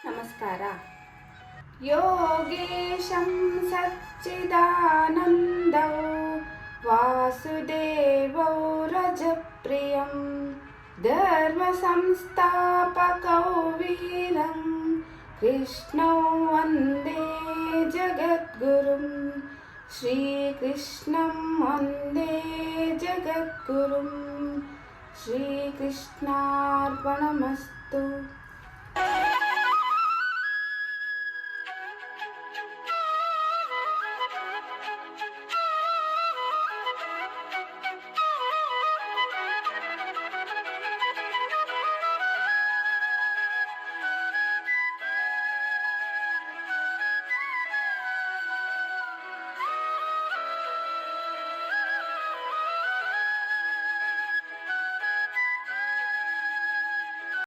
ನಮಸ್ಕಾರ. ಯೋಗೇಶಂ ಸಚ್ಚಿದಾನಂದೌ ವಾಸುದೇವೌ ರಜಪ್ರಿಯಂ ಧರ್ಮ ಸಂಸ್ಥಾಪಕೌ ವೀರಂ ಕೃಷ್ಣೌ ವಂದೇ ಜಗದ್ಗುರುಂ ಶ್ರೀಕೃಷ್ಣಂ ವಂದೇ ಜಗದ್ಗುರುಂ. ಶ್ರೀಕೃಷ್ಣಾರ್ಪಣಮಸ್ತು.